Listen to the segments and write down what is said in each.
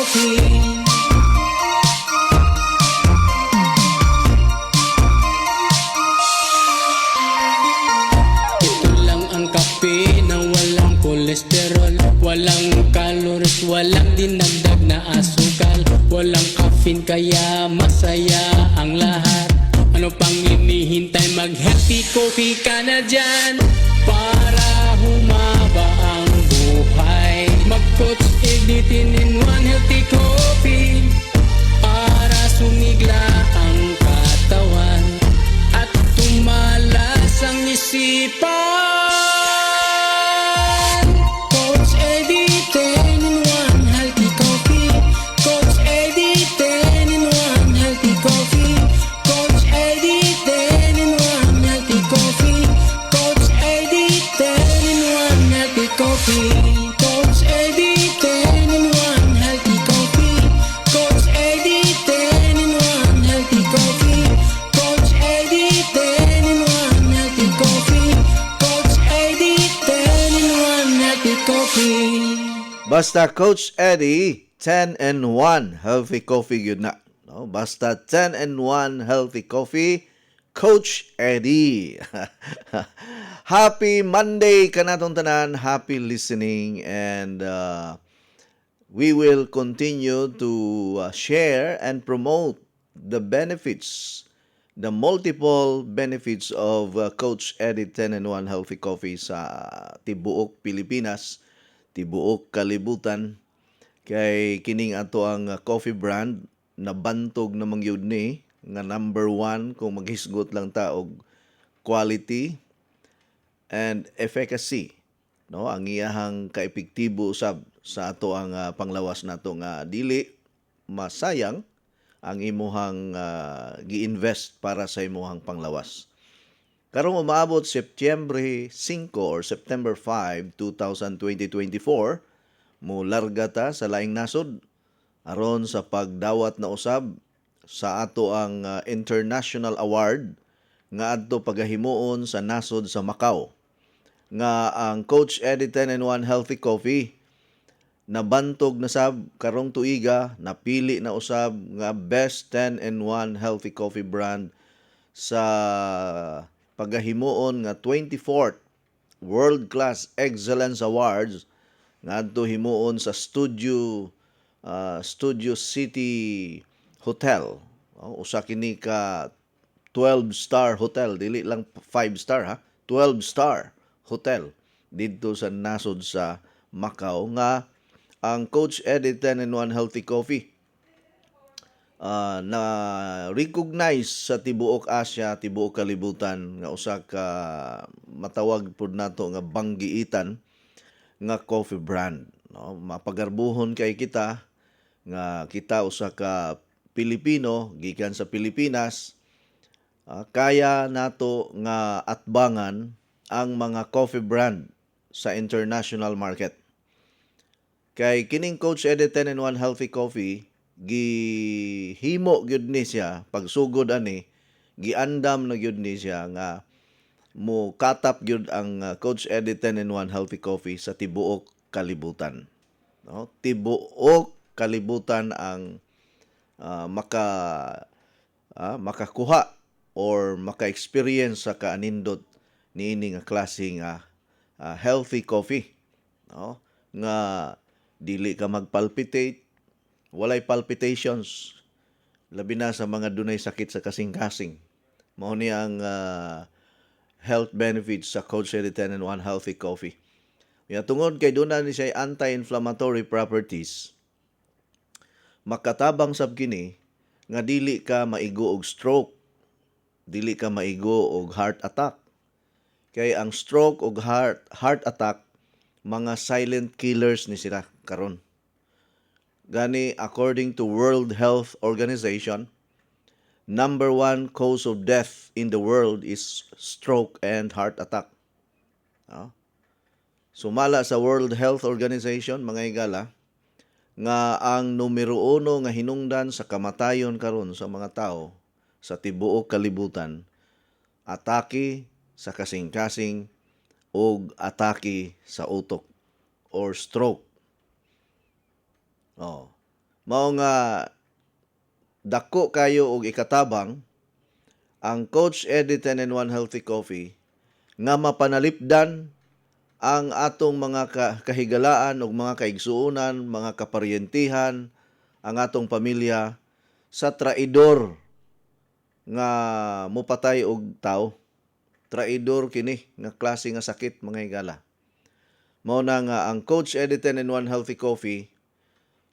Coffee. Ito lang ang kape na walang kolesterol, walang calories, walang dinagdag na asukal, walang caffeine kaya masaya ang lahat. Ano pang hinihintay, mag-healthy coffee ka na dyan para humaba ang buhay. Mag-Coach Eddie 10-in-1 healthy coffee para sumigla ang katawan at tumalas ang isipan. Coach Eddie 10-in-1 healthy coffee. Coach Eddie 10-in-1 healthy coffee. Coach Eddie 10-in-1 healthy coffee. Coach Eddie 10-in-1 healthy coffee. Coach Eddie 10-in-1 healthy coffee. Coach Eddie 10-in-1 healthy coffee. Coach Eddie 10-in-1 healthy coffee. Coach Eddie 10-in-1 healthy coffee. Basta Coach Eddie 10-in-1 healthy coffee yun na. No? Basta 10-in-1 healthy coffee, Coach Eddie. Happy Monday kanatong tanan, happy listening, and we will continue to share and promote the benefits, the multiple benefits of Coach Eddie 10-in-1 healthy coffee sa tibuok Pilipinas, tibuok kalibutan. Kay kining ato ang coffee brand na bantog na mangyud ni nga number 1 kung maghisgot lang ta og quality and efficacy, no, ang iyahang kaepektibo usab sa ato ang panglawas nato nga dili masayang ang imuhang gi-invest para sa imuhang panglawas. Karong umaabot September 5 or September 5, 2024, mo larga ta sa laing nasod aron sa pagdawat na usab sa ato ang international award nga adto pagahimuon sa nasod sa Macau, nga ang Coach Eddie 10-in-1 healthy coffee nabantog na sab karong tuiga, napili na usab nga best 10-in-1 healthy coffee brand sa pagahimuon nga 24th World Class Excellence Awards nga adto himuon sa Studio City Hotel. Usa kini ka 12-star hotel, dili lang 5-star ha, 12-star hotel didto sa nasod sa Macau, nga ang Coach Eddie 10-in-1 healthy coffee na recognize sa tibuok Asia, tibuok kalibutan nga usa ka matawag pud nato nga banggiitan nga coffee brand, no? Mapagarbuhon kay kita nga kita usa ka Pilipino gikan sa Pilipinas, kaya nato nga atbangan ang mga coffee brand sa international market. Kay kining Coach Eddie 10-in-1 healthy coffee gihimo gyud ni siya pagsugod ani, giandam na gyud ni siya nga mo katap gyud ang Coach Eddie 10-in-1 healthy coffee sa tibuok kalibutan, no? Tibuok kalibutan ang makakuha or maka-experience sa kaanindot niini nga klase nga healthy coffee, no? Nga dili ka magpalpitate, walay palpitations, labi na sa mga dunay sakit sa kasing-kasing. Mao ni ang health benefits sa Coach Eddie 10-in-1 healthy coffee. Kaya tungod kay doon ni siya anti-inflammatory properties, makatabang sab kini nga dili ka maigo og stroke, dili ka maigo og heart attack. Kay ang stroke og heart attack mga silent killers ni sila karon. Gani according to World Health Organization, number 1 cause of death in the world is stroke and heart attack. Sumala sa World Health Organization, mga higala, nga ang numero 1 nga hinungdan sa kamatayon karon sa mga tao sa tibuok kalibutan, atake sa kasing-kasing o atake sa utok or stroke. Mao nga dako kayo og ikatabang ang Coach Eddie 10-in-1 Healthy Coffee nga mapanalipdan ang atong mga kahigalaan ug mga kaigsuonan, mga kaparyentihan, ang atong pamilya sa traidor nga mopatay og tao. Traidor kini nga klase nga sakit mga higala. Mao na nga ang Coach Eddie 10-in-1 Healthy Coffee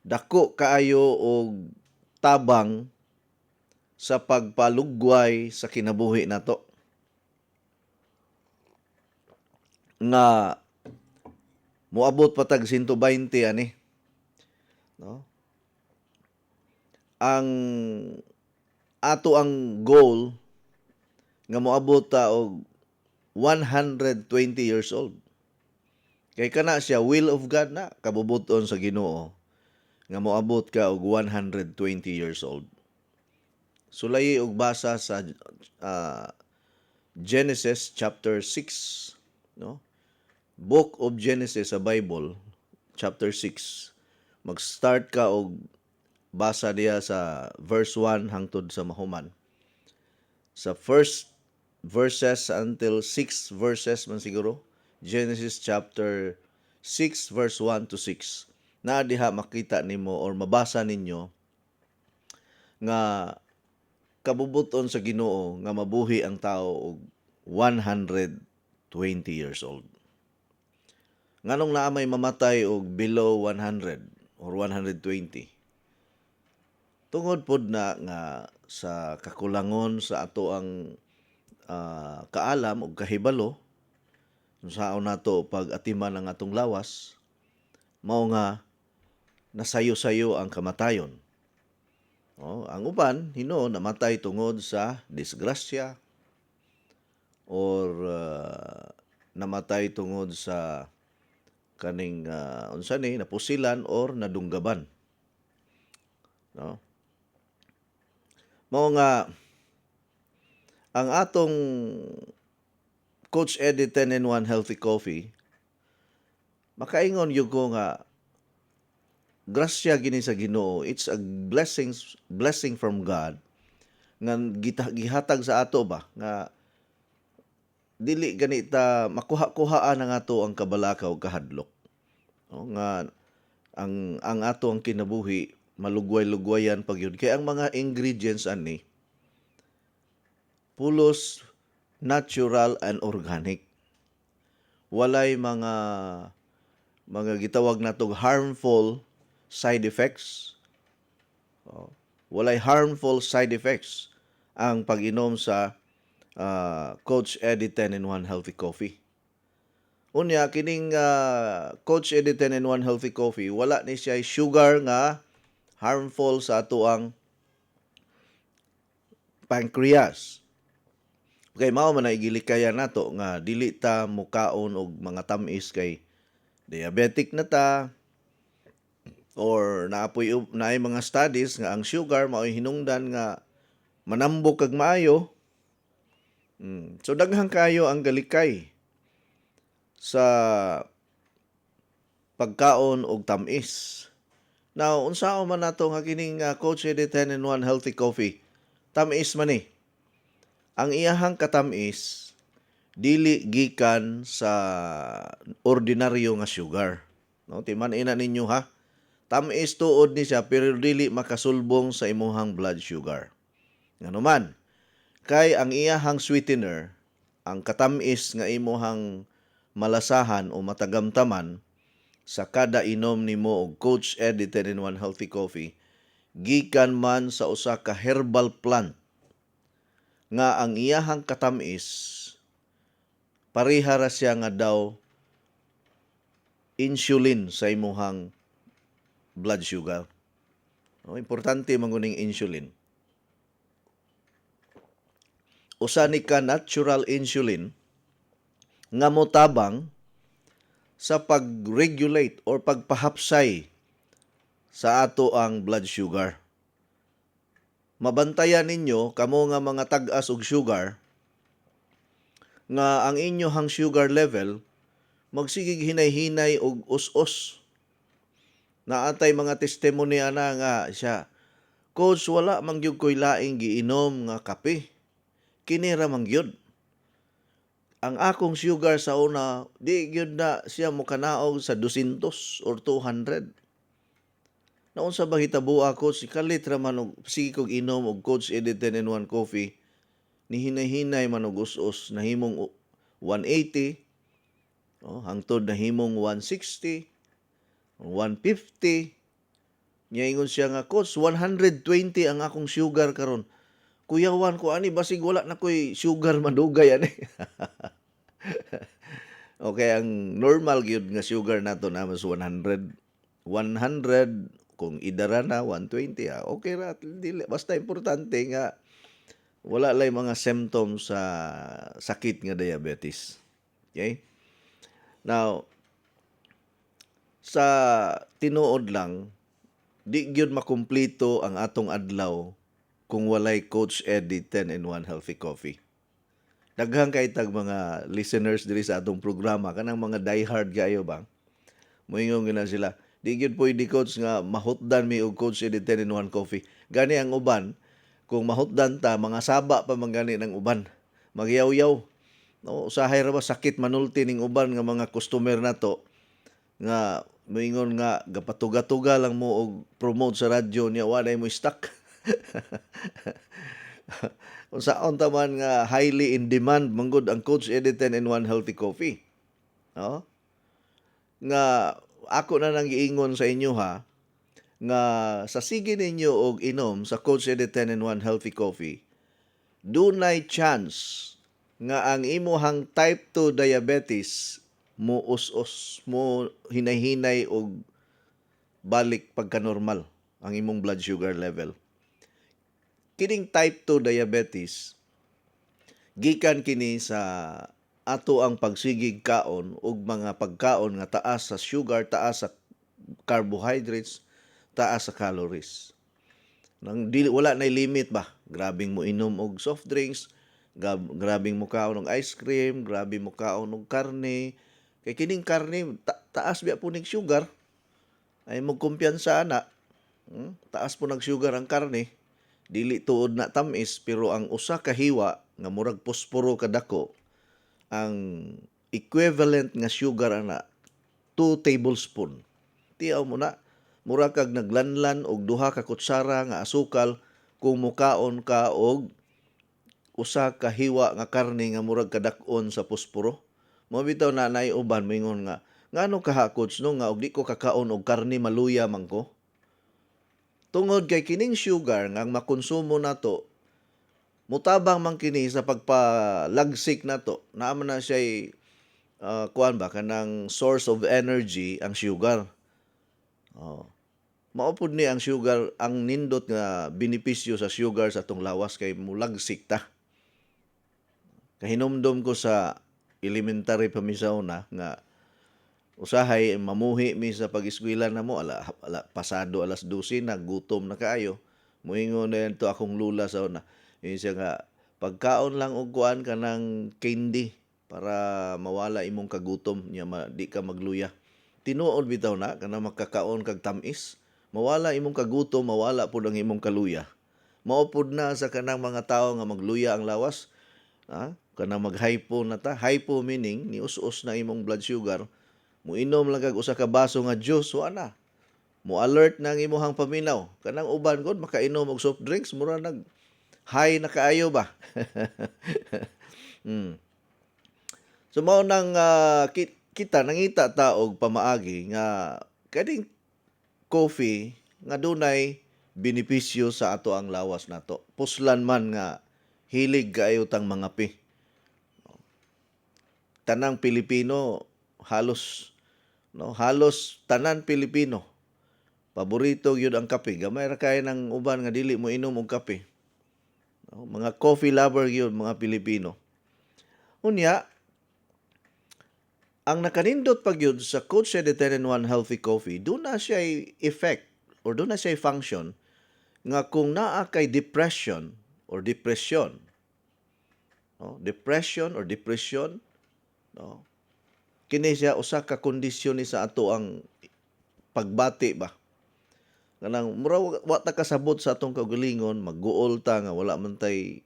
dako kaayo og tabang sa pagpalugway sa kinabuhi nato. Nga moabot patag 120 ani. No? Ang ato ang goal nga moabot ta og 120 years old. Kay kana siya will of God na kabubuton sa Ginoo nga moabot ka og 120 years old. Sulayi og basa sa Genesis chapter 6, no? Book of Genesis sa Bible, chapter 6. Mag-start ka og basa diya sa verse 1 hangtod sa mahuman. Sa first verses until 6 verses man siguro, Genesis chapter 6 verse 1 to 6. Na diha makita nimo or mabasa ninyo nga kabubuton sa Ginoo nga mabuhi ang tao og 120 years old. Nganong naa may mamatay og below 100 or 120? Tungod pod na nga sa kakulangon sa ato ang kaalam ug kahibalo unsaon nato pag-atiman ang atong lawas, mao nga nasayo-sayo ang kamatayon. Ang uban hinuon namatay tungod sa disgrasya or namatay tungod sa kaning unsa ni napusilan or nadunggaban. No? Mao nga ang atong Coach Eddie 10-in-1 Healthy Coffee makaingon gyud ko nga grasya gini sa Ginoo. It's a blessing from God nga gihatag sa ato ba nga dili ganita makuha-kuhaan ang ato ang kabalakaw kahadlok. No? Nga ang ato ang kinabuhi malugway-lugwayan pagyud kay ang mga ingredients ani pulos natural and organic. Walay mga gitawag natong harmful side effects. Walay harmful side effects ang pag-inom sa Coach Eddie 10-in-1 Healthy Coffee. Unya kining Coach Eddie 10-in-1 Healthy Coffee wala ni siya sugar nga harmful sa ato ang pancreas. Kay mao man igilikayan nato nga dili ta mukaon og mga tamis kay diabetic na ta or naay mga studies nga ang sugar mao'y hinungdan nga manambok kag maayo. So daghang kayo ang galikay sa pagkaon og tamis. Now, unsaon man nato nga kining Coach Eddie 10-in-1 Healthy Coffee? Tamis man ni. Ang iyahang katamis dili gikan sa ordinaryo nga sugar. No, timan-ina ninyo ha. Tamis tuod ni siya pero dili makasulbong sa imuhang blood sugar. Nganuman, kay ang iyahang sweetener, ang katamis nga imuhang malasahan o matagamtaman sa kada inom nimo og Coach Eddie 10-in-1 Healthy Coffee, gikan man sa usa ka herbal plant nga ang iyahang katamis pareha ra siya nga daw insulin sa imuhang blood sugar. Importante manguning insulin. Usa ni ka natural insulin nga motabang sa pag-regulate or pagpahapsay sa ato ang blood sugar. Mabantayan ninyo kamo nga mga tag-as og sugar nga ang inyohang sugar level magsigig hinay-hinay og us-us. Naatay mga testimony ana nga siya, Coach, wala man gyud ko'y laing giinom nga kape. Kini ra man gyud. Ang akong sugar sa una, di gyud na siya mokanaog sa 200 or 200. Naon sa bahitabo ako, si kalit ra man og sige kog inom og Coach Eddie 10-in-1 coffee. Ni hinay-hinay man og us-us, nahimong 180, hangtod nahimong 160, 150. Nya ingon siya nga, Coach, 120 ang akong sugar karon. Kuyawan ko ani basig wala na ko'y sugar madugay ani. Okay, ang normal gyud nga sugar nato na mas 100. 100 kung idara na 120 okay ra dili basta importante nga wala lay mga symptoms sa sakit nga diabetes. Okay? Now, sa tinuod lang, di gyud makumpleto ang atong adlaw kung walay Coach Eddie 10-in-1 Healthy Coffee. Daghang kay tag mga listeners diri sa atong programa, kanang mga diehard kayo ba? Moingon gina sila, di gyud pwede Coach nga mahutdan mi og Coach Eddie 10-in-1 Coffee. Gani ang uban, kung mahutdan ta, mga saba pa man gani ng uban. Magyaw-yaw. No, usahay ra ba sakit manulti ning uban nga mga customer nato nga moingon nga gapatuga-tuga lang mo og promote sa radyo niya wa mo stock. Kung saan taman nga highly in demand manggod ang Coach Eddie 10-in-1 Healthy Coffee. No? Nga ako na nang giingon sa inyo ha, nga sa sige ninyo og inom sa Coach Eddie 10-in-1 Healthy Coffee, dunay chance nga ang imuhang type 2 diabetes mo us-us, mo hinay-hinay og balik pagka-normal ang imong blood sugar level. Kining type 2 diabetes, gikan kini sa ato ang pagsigig kaon og mga pagkaon nga taas sa sugar, taas sa carbohydrates, taas sa calories. Nang wala na limit ba? Grabing mo inom og soft drinks, grabing mo kaon og ice cream, grabe mo kaon og karne. Kay kining karne taas biya po ning sugar. Ay mo kumpiyansa ana. Taas po nag sugar ang karne. Dili tuod na tamis pero ang usa ka hiwa nga murag posporo kadako ang equivalent nga sugar ana 2 tablespoon. Tiyaw mo na mura kag naglanlan og 2 ka kutsara nga asukal kung mukaon ka og usa ka hiwa nga karne nga murag kadak-on sa posporo. Mo bitaw na nay uban moingon nga ngano ka Coach no nga og di ko kakaon og karne maluya man ko. Tungod kay kining sugar nga makonsumo nato, mutabang man kini sa pagpalagsik nato. Naaman na siya kuan ba kanang source of energy ang sugar. Maupod ni ang sugar ang nindot nga benepisyo sa sugar sa atong lawas kay mulagsik ta. Kahinomdom ko sa elementary pa mi sa una nga usahay mamuhi mi sa pag-eskwela na mo pasado alas 12 na gutom na kaayo. Moingon na to akong lula sa una. Yun siya nga pagkaon lang og kuan kanang candy para mawala imong kagutom nya di ka magluya. Tinuod bitaw na kana makakaon kag tamis, mawala imong kagutom, mawala pud ang imong kaluya. Mao pud na sa kanang mga tawo nga magluya ang lawas, kanang mag-hypo na ta. Hypo meaning ni us-us na imong blood sugar. Muinom lang kag usa ka baso nga juice wa na. Mo alert na ang imuhang paminaw. Kanang uban gud makainom og soft drinks mura nag high na kaayo ba. So mao nang kita nangita ta og pamaagi nga kading coffee nga dunay benepisyo sa ato ang lawas nato. Puslan man nga hilig kaayo tang mangapi. Tanang Pilipino halos tanan Pilipino paborito gyud ang kape. Gamay ra kay nang uban nga dili mo inom og kape. Mga coffee lover gyud mga Pilipino. Unya, ang nakanindot pa gyud sa Coach Eddie 10-in-1 Healthy Coffee, doon na siya effect or doon na siya function nga kung naa kay depression, kini siya usa ka kondisyon ni sa ato ang pagbati ba Kanang mura wa ta kasabot sa atong kaugalingon, magguol ta nga wala man tay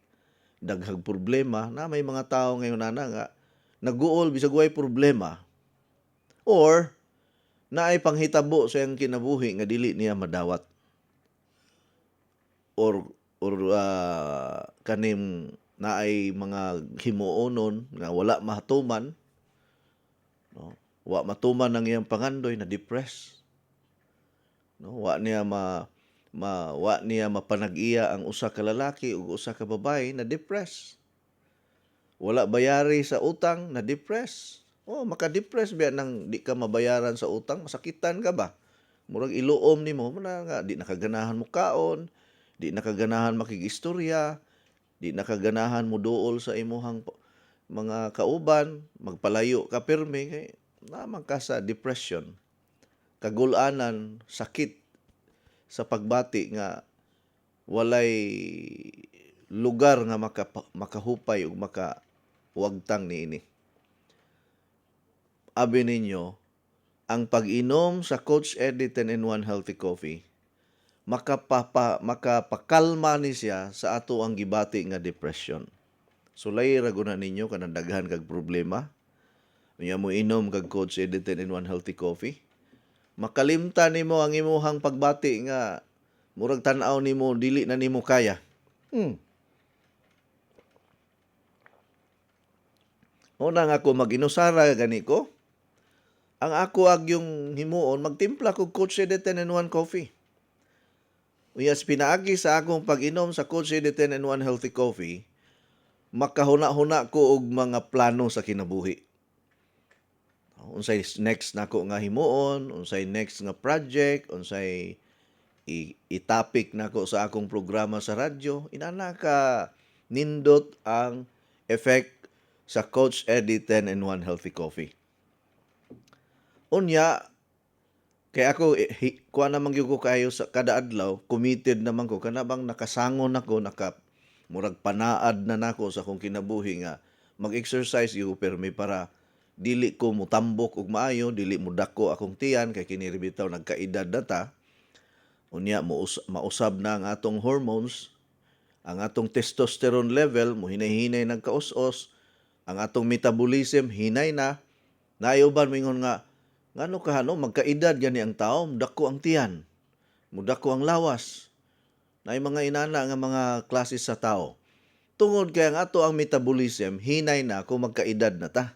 daghang problema. Na may mga tao ngayon nga nagguol bisag way problema or naay panghitabo sa iyang kinabuhi nga dili niya madawat or kanim naay mga himuonon nga wala mahatuman, no? Wa matuman ang iyang pangandoy na depress, no? Wa niya mapanag-iya ang usa ka lalaki ug usa ka babae na depress. Wala bayari sa utang na depress. Maka-depress ba nang di ka mabayaran sa utang, masakitan ka ba? Murag iluom nimo na nga di nakaganahan mo kaon, di nakaganahan makigistorya, di nakaganahan mo duol sa imuhang mga kauban, magpalayo ka pirmi kay naman ka sa depression. Kagulanan, sakit sa pagbati nga walay lugar nga makahupay ug makawagtang niini. Abi ninyo, ang pag-inom sa Coach Eddie 10-in-1 Healthy Coffee makapakalma ni siya sa ato ang gibati nga depression. Sulay ra guna ninyo kanang daghan kag problema. Unya mo inom kag Coach Eddie 10-in-1 Healthy Coffee. Makalimtan nimo ang imuhang pagbati nga murag tan-aw nimo dili na nimo kaya. Una nga ako mag-inusara gani ko. Ang ako yung himuon, magtimpla ko Coach Eddie 10-in-1 Coffee. Uyas pinaagi sa akong pag-inom sa Coach Eddie 10-in-1 Healthy Coffee, makahuna-huna ko og mga plano sa kinabuhi. Unsay next nako nga himuon, unsay next nga project, unsay i-topic nako sa akong programa sa radyo, inana ka nindot ang effect sa Coach Eddie 10-in-1 Healthy Coffee. Unya, kaya ako, kuha naman ko kayo sa kada adlaw, committed naman ko, kanabang nakasangon ako, murag panaad na nako sa akong kinabuhi nga, mag-exercise yung permi para dili ko mutambok og maayo, dili mo dako akong tiyan, kay kiniribitaw nagkaedad na ta. Unya, mausab na ang atong hormones, ang atong testosterone level, mo hinay-hinay nagkaos-os, ang atong metabolism, hinay na, nayuban mingon nga, ngano ka magkaedad gani ang tao, mudako ang tiyan, mudako ang lawas. Naay mga inana nga mga klase sa tao. Tungod kay ang ato ang metabolism, hinay na kung magkaedad na ta.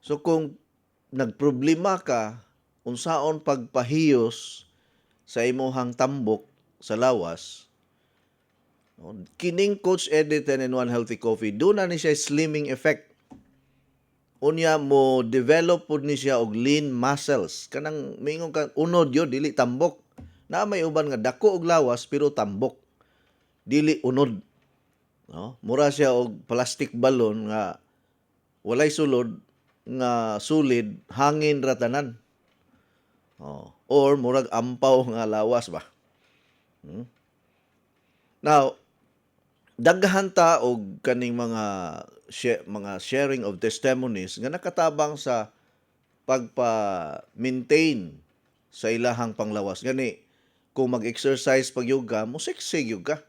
So kung nagproblema ka, unsaon pagpahiyos sa imuhang tambok sa lawas, kining Coach Eddie 10-in-1 Healthy Coffee, doon na ni siya slimming effect. Unya mo develop pud ni siya og lean muscles. Kanang mingon ka unod yo dili tambok. Na may uban nga dako og lawas pero tambok. Dili unod. No? Mura siya og plastic balloon nga walay sulod nga sulid hangin ratanan. Or murag ampaw nga lawas ba. Now, daghan ta og kaning mga sharing of testimonies nga nakatabang sa pagpa-maintain sa ilahang panglawas. Gani, kung mag-exercise pag yoga, mo siksig yoga.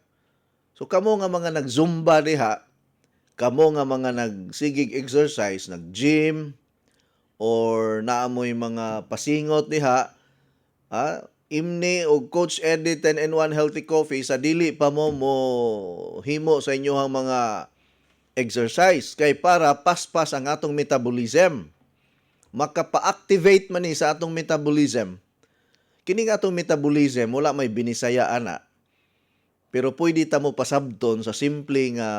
So kamo nga mga nag-zumba diha, kamo nga mga nagsigig exercise, nag-gym, or naamoy mga pasingot diha, imni og Coach Eddie 10-in-1 Healthy Coffee sa dili pa mo himo sa inyohang mga exercise kay para paspas ang atong metabolism. Makapa-activate man ni sa atong metabolism. Kining atong metabolism wala may binisaya ana. Pero pwede ta mo pasabton sa simple nga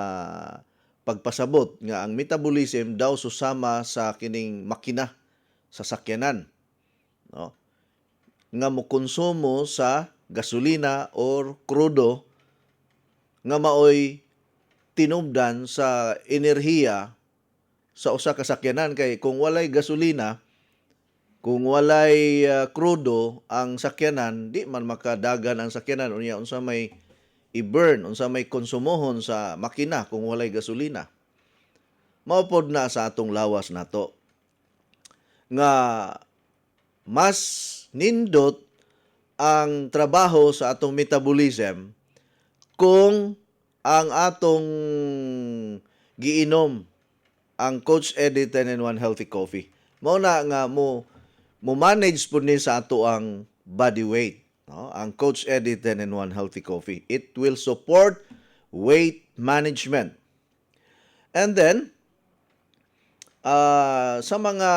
pagpasabot nga ang metabolism daw susama sa kining makina sa sakyanan. No? Nga mo konsumo sa gasolina or krudo nga maoy tinubdan sa enerhiya sa usa ka sakyanan kay kung walay gasolina, kung walay krudo ang sakyanan, di man makadagan ang sakyanan unya unsa may i-burn, unsa may konsumohon sa makina kung walay gasolina. Maupod na sa atong lawas nato nga mas nindot ang trabaho sa atong metabolism kung ang atong giinom ang Coach Eddie 10-in-1 Healthy Coffee. Mao na nga mo manage po ni sa ato ang body weight. No? Ang Coach Eddie 10-in-1 Healthy Coffee. It will support weight management. And then, sa mga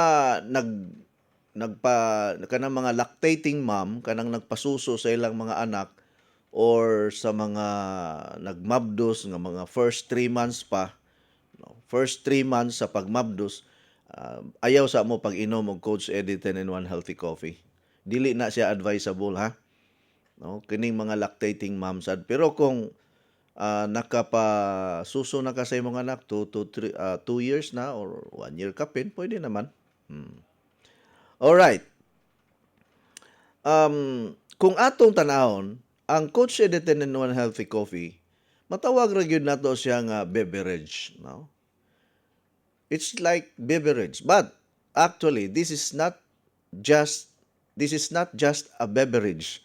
kanang mga lactating mom, kanang nagpasuso sa ilang mga anak, or sa mga nagmabdos nga mga first 3 months pa, no? First 3 months sa pagmabdos, ayaw sa mo pag-inom og Coach Eddie 10-in-1 Healthy Coffee. Dili na siya advisable, ha? No? Kining mga lactating moms. Pero kung nakapasuso na ka sa imong anak 2 years na or 1 year ka pin, pwede naman. Alright. Kung atong tanahon, ang Coach Eddie 10-in-1 Healthy Coffee, matawag ra gyud nato siya nga beverage, no? It's like beverage, but actually this is not just a beverage,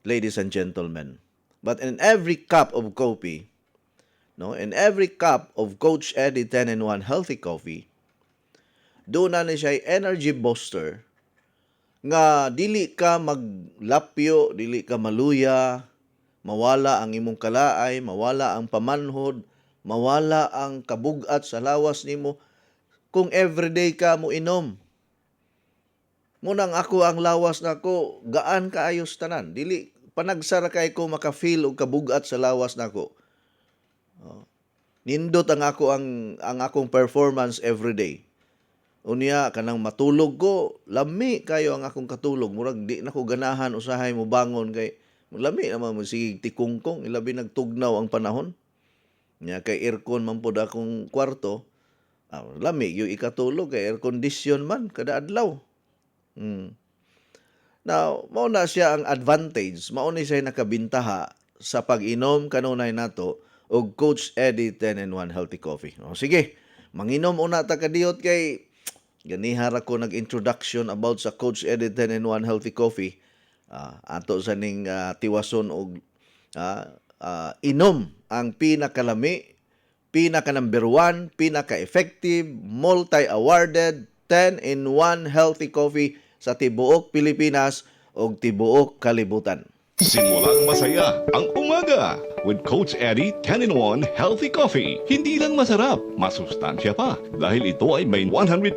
ladies and gentlemen. But in every cup of coffee, no, in every cup of Coach Eddie 10-in-1 Healthy Coffee, doon na siya energy booster nga dili ka maglapyo, dili ka maluya, mawala ang imong kalaay, mawala ang pamanhod, mawala ang kabugat sa lawas nimo kung everyday ka mo inom. Munang ako ang lawas nako gaan kaayos tanan, dili panagsara kay ko maka-feel og kabugat sa lawas nako. Nindot ang akong performance everyday. Unya kanang matulog ko, lami kayo ang akong katulog. Murag di nako ganahan usahay mo bangon kay lami naman mo sige tikungkong, ilabi nagtugnaw ang panahon. Nya kay aircon man pod akong kwarto. Lami yung ikatulog kay air condition man kada adlaw. Now, mao na siya ang advantage, mao ni siya nakabintaha sa pag-inom kanunay nato og Coach Eddie 10-in-1 Healthy Coffee. Sige, manginom una ta kadiyot kay ganihar ako nag-introduction about sa Coach Eddie 10-in-1 Healthy Coffee. Ato sa ning tiwason og inom ang pinakalami, pinaka-number 1, pinaka-effective, multi-awarded 10-in-1 Healthy Coffee sa tibuok Pilipinas ug tibuok kalibutan. Simulang masaya ang umaga with Coach Eddie 10-in-1 Healthy Coffee. Hindi lang masarap, masustansya pa dahil ito ay may 100%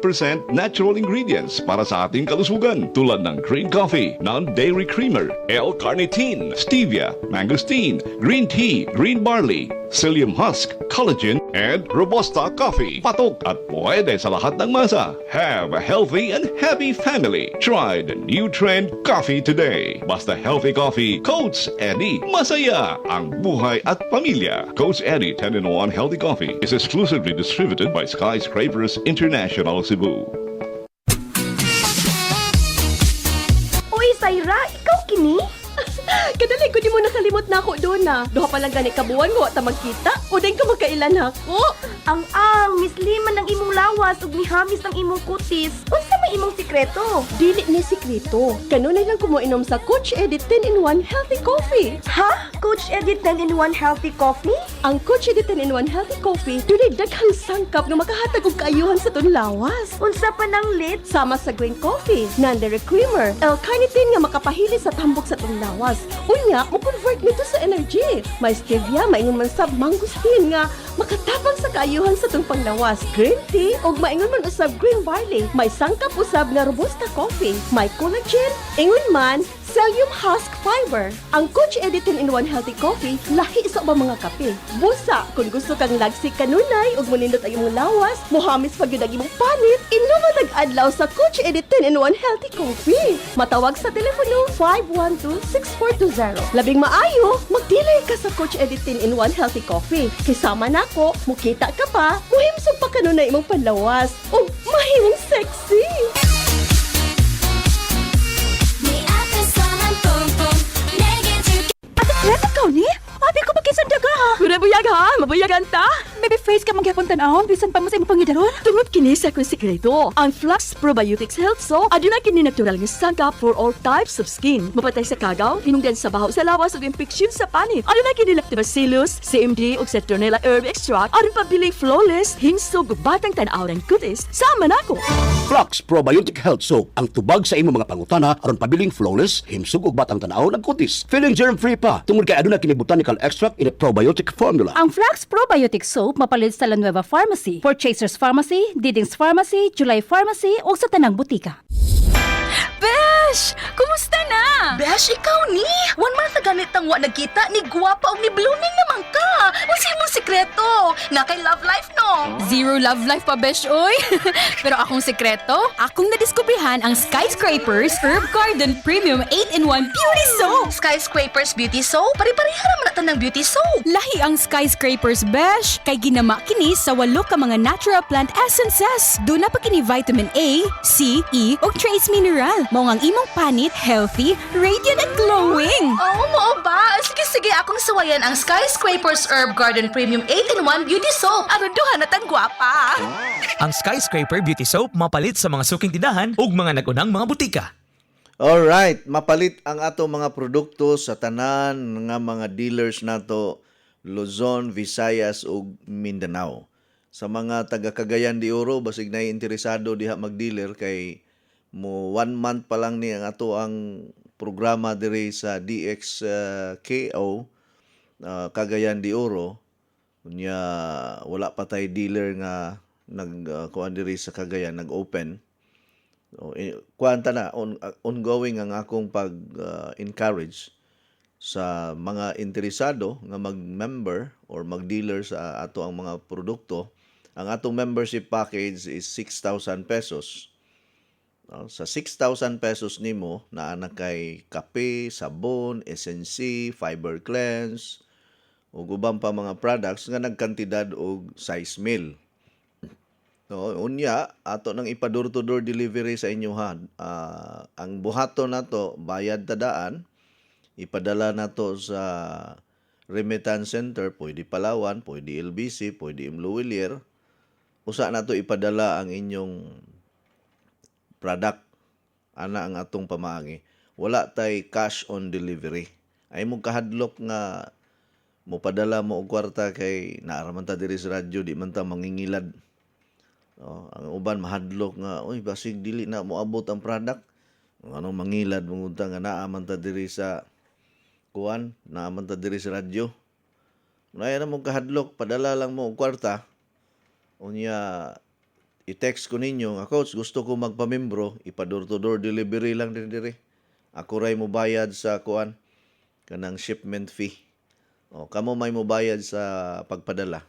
natural ingredients para sa ating kalusugan tulad ng green coffee, non-dairy creamer, L-carnitine, stevia, mangosteen, green tea, green barley, psyllium husk, collagen, and Robusta coffee. Patok at pwede sa lahat ng masa. Have a healthy and happy family. Try the new trend coffee today. Basta healthy coffee, Coach Eddie. Masaya ang buhay at pamilya. Coach Eddie 10-in-1 Healthy Coffee is exclusively distributed by Skyscrapers International Cebu. Uy, Syra, ikaw kini? Kadali ko di mo nakalimot na ako doon na. Duha pa lang gani kabuan ko at magkita. O din ka magkailan ako. Ang misliman ng imong lawas ug mihamis ng imong kutis. Unsa may imong sikreto? Dili ni sikreto. Kanunay lang ko mo inom sa Coach Eddie 10-in-1 Healthy Coffee. Ha? Coach Eddie 10-in-1 Healthy Coffee? Ang Coach Eddie 10-in-1 Healthy Coffee dunay daghang sangkap nga makahatag og kaayuhan sa ton lawas. Unsa pa nang lit? Sama sa green coffee, non-dairy creamer, L-carnitine nga makapahili sa tambok sa ton lawas. Unya, mo-convert nito sa energy. May stevia, maingon man sab mangosteen nga makatapang sa kaayuhan sa tong panglawas. Green tea ug maingon man usab green barley. May sangkap usab nga robusta coffee. May collagen, ingon man psyllium husk fiber. Ang Coach Eddie 10-in-1 Healthy Coffee lahi sa ubang mga kape. Busa, kung gusto kang lagsik kanunay ug manindot ang imong lawas, mohamis pag yun ang imong panit, inuman nag-adlaw sa Coach Eddie 10-in-1 Healthy Coffee. Matawag sa telepono 512-6420. Labing maayo, magdilay ka sa Coach Eddie 10-in-1 Healthy Coffee. Kisama nako, mukita ka pa, muhimsog pa kanunay imong panlawas ug mahimong sexy. Ate, ikaw ni? Abi ko magkisang daga ha. Mabuyag ha, mabuyagan ta. Babyface ka magyapon tan-awon bisan pa mo sa imong pangidaron. Tungod kini sa akong sikreto, ang Flux Probiotics Health Soap aduna kini natural nga sangkap for all types of skin. Mapatay sa kagaw, hinungdan sa baho sa lawas ug infeksyon sa panit. Aduna kini Lactobacillus, CMD ug Citronella herb extract aron pabiling flawless, hinsog ug batang tan-aw ng kutis. Sama nako. Flux Probiotic Health Soap ang tubag sa imong mga pangutana aron pabiling flawless, himsog ug batang tan-aw ng kutis. Feeling germ-free pa tungod kay aduna kini botanical extract in a probiotic formula. Ang Flux Probiotic Soap mapalit sa La Nueva Pharmacy, Purchasers Pharmacy, Diding's Pharmacy, July Pharmacy o sa tanang butika. Besh! Kumusta na? Besh, ikaw ni? 1 month na ganit ang wa nagkita ni Guwapa o ni Blooming naman ka. What's mong sikreto? Na kay love life, no? Zero love life pa, besh, oy. Pero akong sekreto, akong nadiskubrihan ang Skyscrapers Herb Garden Premium 8-in-1 Beauty Soap. Skyscrapers Beauty Soap? Pari-parihan naman natin ng beauty soap. Lahi ang Skyscrapers, besh. Kay ginama kini sa 8 ka mga natural plant essences. Doon na pa kini vitamin A, C, E, o trace mineral. Mao ang imong panit healthy, radiant, and glowing. Oo, mo ba? Sige, akong suwayan ang Skyscrapers Herb Garden Premium 8-in-1 Beauty Soap. Ano duha na tang gwapa? Ang Skyscraper Beauty Soap mapalit sa mga suking tindahan ug mga nagunang mga butika. Alright, mapalit ang ato mga produkto sa tanan nga mga dealers nato Luzon, Visayas ug Mindanao. Sa mga taga Cagayan de Oro basig na interesado diha mag-dealer kay mo 1 month pa lang ni ang ato ang programa diri sa DXKO Cagayan de Oro. Unya wala pa tay dealer nga kuan diri sa Cagayan nag-open. Kuanta na ongoing ang akong pag-encourage sa mga interesado nga mag-member or mag-dealer sa ato ang mga produkto. Ang atong membership package is 6,000 pesos. Sa 6,000 pesos nimo naa na kay kape, sabon, SNC, fiber cleanse ug ubang pa mga products nga nagkantidad og size meal. No, unya ato nang ipa-door to door delivery sa inyo ha. Ang buhaton nato bayad tadaan, ipadala nato sa remittance center, pwede Palawan, pwede LBC, pwede Imluwilier. Usa nato ipadala ang inyong product. Ana ang atong pamaagi. Wala tay cash on delivery. Ay mong kahadlok nga mo padala mo og kwarta kay naaraman ta diri sa radyo di man ta mangingilad. Ang uban mahadlok nga oy basig dili na moabot ang product. Ano mangilad mungunta nga naaman ta diri sa kuan, naaman ta diri sa radyo. Unay na mong kahadlok padala lang mo og kwarta. Unya i-text ko ninyo nga coach gusto ko magpamembro, ipa-door to door delivery lang diri. Ako ray mo bayad sa kuan kanang shipment fee. Kamo may mo bayad sa pagpadala.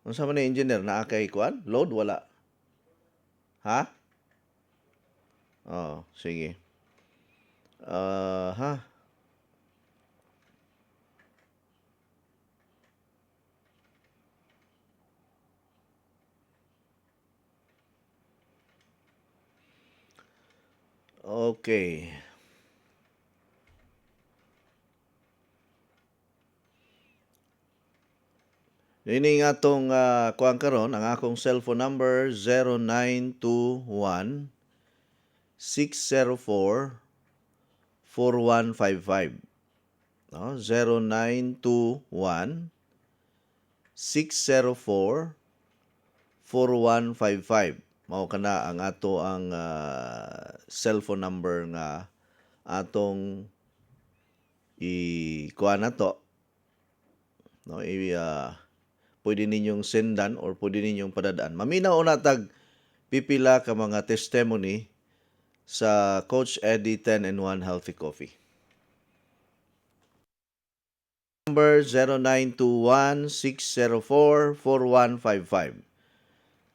Unsa man ni engineer naa kay kuan? Load wala. Ha? Sige. Ha? Okay. Ini nga atong kuan karon ang akong cellphone number 0921 604 4155. 0921 604 4155. Mao kana ang ato ang cellphone number nga atong i-kuha na to. No, pwede ninyong sendan or pwede ninyong padadaan. Maminaw na tag pipila ka mga testimony sa Coach Eddie 10-in-1 Healthy Coffee. Number 0921 604 4155.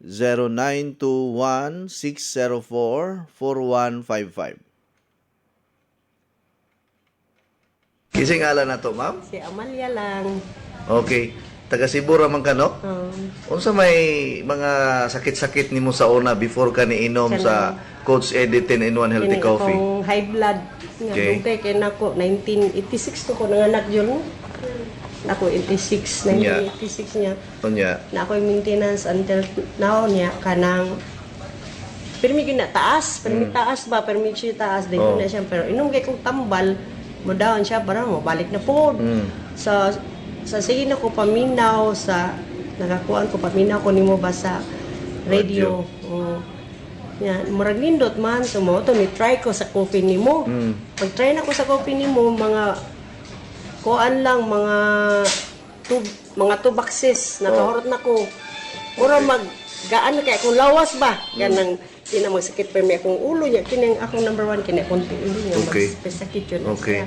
0921-604-4155. Kising ala na to, ma'am? Si Amalia lang. Okay. Taga Cebu raman ka, no? Unsa may mga sakit-sakit nimo sa una before ka niinom sa Coach Eddie 10-in-1 Healthy Coffee? Akong high blood. Okay. Nga, kay nako, 1986 to ko nanganak yun. Ako 86, Yeah. 1986 niya. Unya. Na ako yung maintenance until now niya kanang permi gyud na taas, permi taas ba, permi siya taas din Oh. na siya pero inong kay kong tambal mo down siya para mo balik na po. Sa sige na ko paminaw sa nakakuan ko paminaw ko nimo ba sa radio. Oh. Yan, murag nindot man so mo to ni try ko sa coffee nimo. Pag try na ko sa coffee nimo mga kuan lang mga two boxes nakahurot na ko. Mura mag gaan kay kung lawas ba ganang di na magsakit pa may akong ulo niya kining akong number 1 kini akong ulo niya Okay. magsakit yun Okay.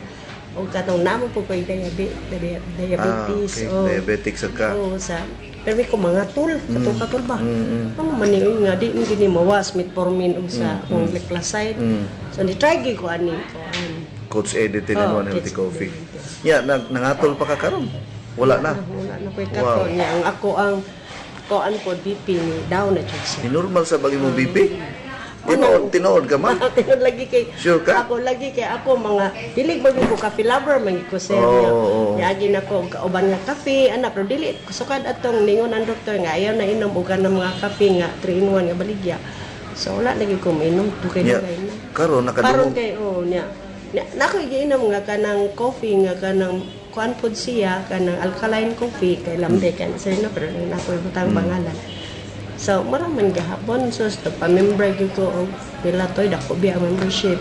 o katong namo po ko'y diabetes Okay. o Diabetic sa ka. o sa pero may ko mga tul katul ba ano man ni nga di gini mawas metformin og sa akong glycoside so ni try gyud ko ani ko Coach Eddie Oh, Tinanuan Healthy Kids Coffee. Coffee. Yeah, nangatol pa ka karon. Wala na. wala na ko'y Wow. katon niya ang ako ang koan ko BP ni down na jud siya. Ni normal sa bagi mo BP. Tinood ka man. Tinod lagi kay Sure ka? ako lagi kay ako mga dilig ba ko coffee lover man ko sir niya. Oo. Yagi na ko kauban nga kape ana pero dili kusukad atong ningon ang doktor nga ayaw na inom og ng mga kape nga 3-in-1 nga baligya. So wala lagi ko mainom to kay Yeah. dugay na. Karon Karon nakadungog. kay niya. Nako giinom nga kanang coffee nga kanang kuan pod siya kanang alkaline coffee kay lamde kan sir no pero nako ibutang pangalan. So, maraming gahapon. So, pa-member gyud ko og Pilatoy, dako biya membership.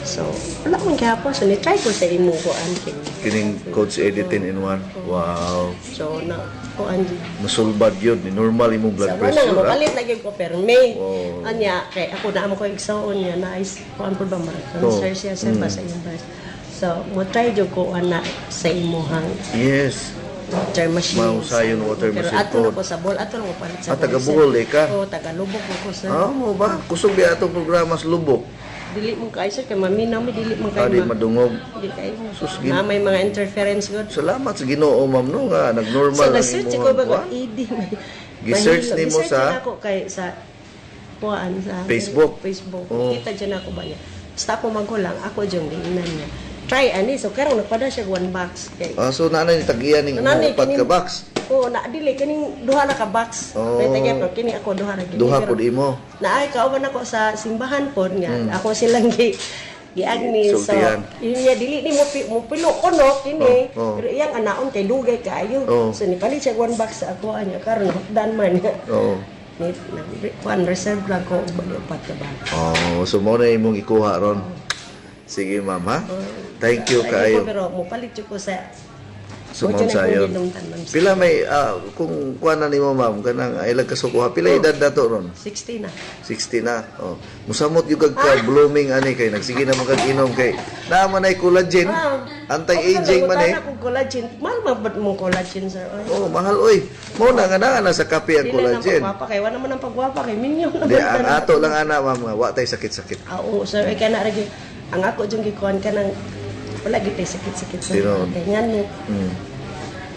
So, wala man gahapon. So, ni-try ko sa imo ko anking. Kining Coach Eddie 10-in-1. Wow. So, na ko anking. Masulbad yun. Ni normal imong blood Sa pressure. mga ha? mapalit lagi ko perme. Oh. Anya, kay ako na ko igsoon niya na is kuan po ba cancer siya sa sa iyong breast. So, mo try jud ko ana sa imuhang Yes. water machine. Mahusayon water Pero machine ato na po. ko sa bol, ato na ko palit sa Ah, taga Bohol, eh, ka? Oo, taga Lubok ko sa. Ah, mo ba? Kusog di atong programa sa Lubok. Dili mo kayo sir, kay maminaw mi dili mo Ah, kayo di madungog. Dili kayo mo. Sus, Na may mga interference god. Salamat sa Ginoo, ma'am, no, nga nagnormal So, ang na-search imong ko ba kuwan. ko ED may. Gi-search mahilo. nimo Gi-search sa- na ako kay sa kuan sa Facebook? Facebook. Oh. Kita dyan ako ba niya. Basta ako magkulang, ako dyan giinan niya. Try ani, so karong nagpada siya 1 box kay. Ah, so nanay ni tagiyan ning Nanay, upat ka kining- box. Oo, na dili kining duha na ka box. Oh. May tagay pero kini ako duha na gini. Duha Pero pud imo. Naay kauban ako sa simbahan pod nga. Ako silang giagni so Sultihan. yun niya dili ni mo pilo ko no kini Oh, oh. pero iyang anaon kay dugay kaayo Oh. so ni palit siya 1 box sa ako anya karon hotdan man Oo. ni kuan reserve lang ko og bali upat ka ba. Oh, so mo na imong ikuha ron. Sige, ma'am, ha? Thank you kaayo. Pero mo palit jud ko sa Sumam sayon. Pila may kung kuan na nimo, ma'am, kanang ilag kasukuha. Pila edad dato ron? 60 na. 60 na. Oh. Musamot yung kag blooming ani kay nagsige na magkag inom kay naman ay collagen. Anti-aging man eh. Ako collagen. Mahal ba ba't mong collagen sir? Ay, Oh, mahal oy. Mo na nga na sa kape ang dili na collagen. pagwapa kay wala naman ang pagwapa kay minyo na. Di ang ato lang ana, ma'am, nga wa tay sakit-sakit. Oo, sir, ay kana ra gyud. Ang ako jung gikuan ka ng wala gyud tay sakit-sakit sa Tinuod. kanya no. Mm.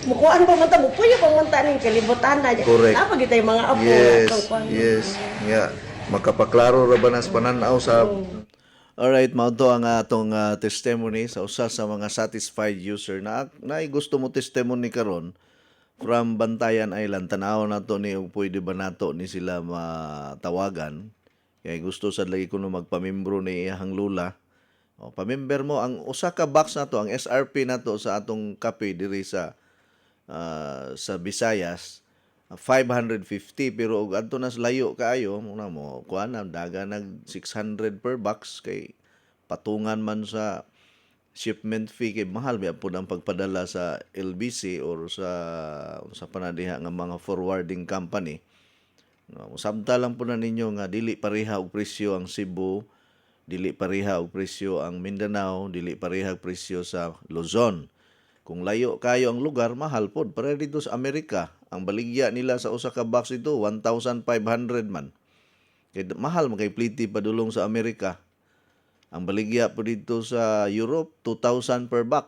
Mukuan pa man ta, mupuyo pa man ta ning kalibutan na. Correct. Apa gyud tay mga apo Yes. nga kuan. Yes. Nga makapaklaro ra ba nas pananaw sa Alright, mao to ang atong testimony sa usa sa mga satisfied user na gusto mo testimony karon from Bantayan Island. Tanaw na to ni og pwede ba nato ni sila matawagan. Kay gusto sad lagi kuno magpamimbro ni iyang lula. O pamember mo ang usa ka box na to, ang SRP na to sa atong kape diri sa Visayas 550 pero og adto nas layo kaayo muna mo kuan na daga nag 600 per box kay patungan man sa shipment fee kay mahal biya pud ang pagpadala sa LBC or sa panadiha nga mga forwarding company. No, sabta lang po na ninyo nga dili pareha og presyo ang Cebu, dili pareha og presyo ang Mindanao, dili pareha og presyo sa Luzon. Kung layo kayo ang lugar, mahal pod. Para dito sa Amerika, ang baligya nila sa usa ka box ito 1,500 man. Kaya mahal man kay pliti padulong sa Amerika. Ang baligya po dito sa Europe 2,000 per box.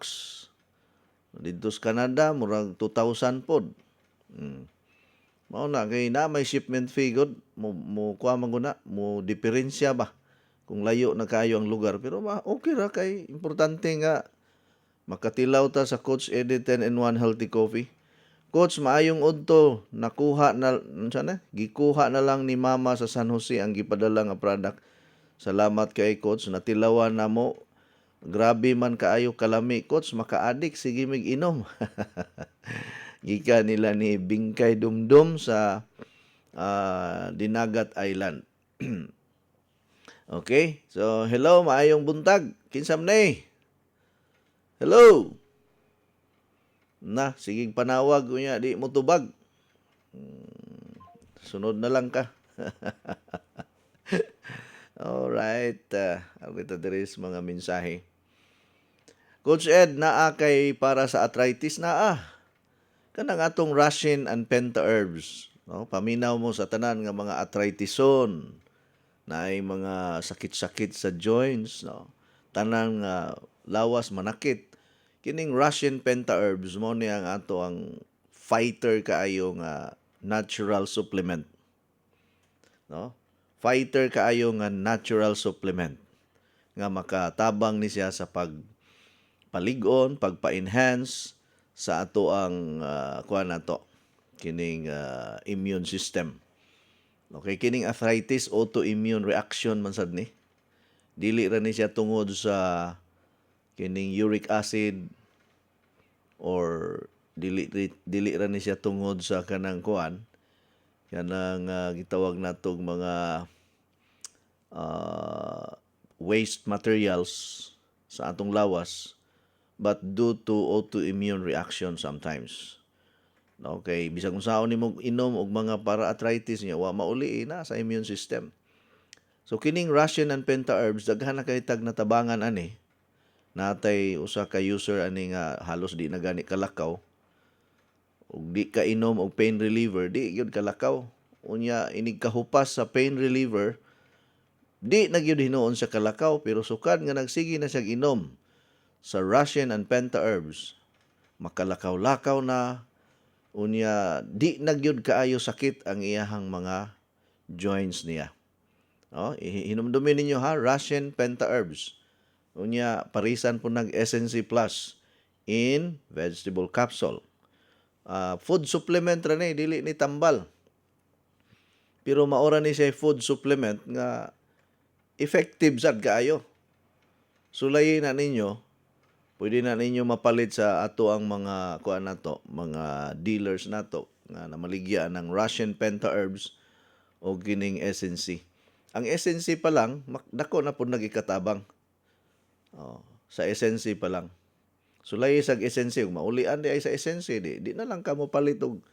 Dito sa Canada murag 2,000 pod. Mao na kay na may shipment fee god mo kuha man guna mo diferensya ba kung layo na kayo ang lugar pero okay ra kay importante nga Makatilaw ta sa Coach Eddie 10-in-1 Healthy Coffee. Coach, maayong udto, gikuha na lang ni Mama sa San Jose ang gipadala nga product. Salamat kay Coach, natilawan na mo. Grabe man kaayo kalami, Coach, maka-addict, sige mig inom. Gika nila ni Bingkay Dumdum sa Dinagat Island. Okay, so hello, maayong buntag. Kinsam na eh. Hello. Na, sige panawag unya, di mo tubag. Sunod na lang ka. Alright, arito diri sa mga mensahe. Coach Ed, naa kay para sa arthritis naa. Kanang atong Russian and Penta herbs. No? Paminaw mo sa tanan nga mga arthritison na ay mga sakit-sakit sa joints. No? Tanang lawas manakit. Kining Russian Penta herbs mo niya ang ato ang fighter kaayo nga natural supplement. No? Fighter kaayo nga natural supplement nga makatabang ni siya sa pagpaligon, pagpa-enhance sa ato ang kuan nato kining immune system. Okay, kining arthritis autoimmune reaction man sad ni. Dili ra ni siya tungod sa kining uric acid or dili ra ni siya tungod sa kanang kuan kanang gitawag natong mga waste materials sa atong lawas, but due to autoimmune reaction sometimes. Okay, bisag kung saan nimo inom og mga para arthritis niya wa mauli na sa immune system. So kining Russian and Penta herbs daghan na kay tag natabangan ani. Natay usa ka user ani nga halos di na gani kalakaw. Ug di ka inom og pain reliever, di gyud kalakaw. Unya inig kahupas sa pain reliever, di na gyud hinuon sa kalakaw pero sukad nga nagsige na siya inom sa Russian and Penta herbs. Makalakaw-lakaw na, unya di na gyud kaayo sakit ang iyahang mga joints niya. Hinumdumin ninyo ha, Russian Penta herbs. Unya, parisan po nag-SNC Plus in vegetable capsule. Food supplement ra ni, dili ni tambal. Pero maora ni siya food supplement nga effective sad kaayo. Sulayin na ninyo, pwede na ninyo mapalit sa ato ang mga kuan nato, mga dealers nato nga namaligya ng Russian Penta herbs o kining SNC. Ang SNC pa lang, dako na po nagikatabang. Sa SNC pa lang. Sulay sa SNC, kung maulian di ay sa SNC, di na lang ka mo palit og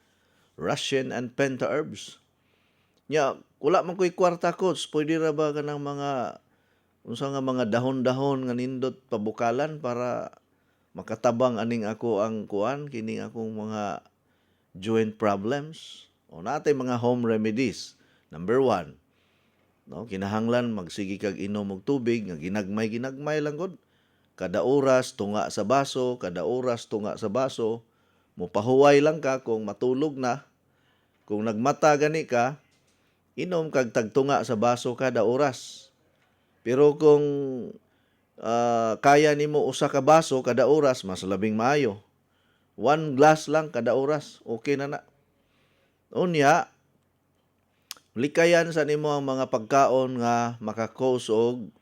Russian and Penta herbs. Nya, wala man ko'y kwarta, Coach. Pwede ra ba ka ng mga unsa nga mga dahon-dahon nga nindot pabukalan para makatabang aning ako ang kuan, kining akong mga joint problems? O natay mga home remedies. Number 1, no, kinahanglan magsigi kag inom og tubig nga ginagmay lang gud. Kada oras tunga sa baso, mopahuway lang ka kung matulog na. Kung nagmata gani ka, inom kag tagtunga sa baso kada oras. Pero kung kaya nimo usa ka baso kada oras, mas labing maayo. 1 glass lang kada oras, okay na na. Unya, likayan sa nimo ang mga pagkaon nga maka-cause og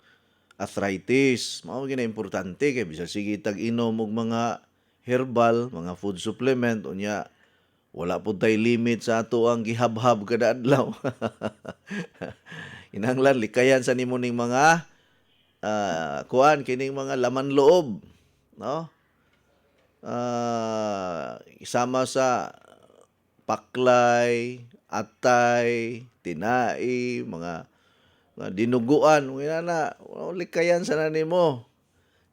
arthritis. Mao gina importante kay bisa sige tag inom og mga herbal, mga food supplement unya wala pud tay limit sa ato ang gihabhab kada adlaw. Inanglan likayan sa nimo ning mga kuan kining mga laman loob, no? Isama sa paklay, atay, tinai, mga dinuguan, na likayan sa nimo.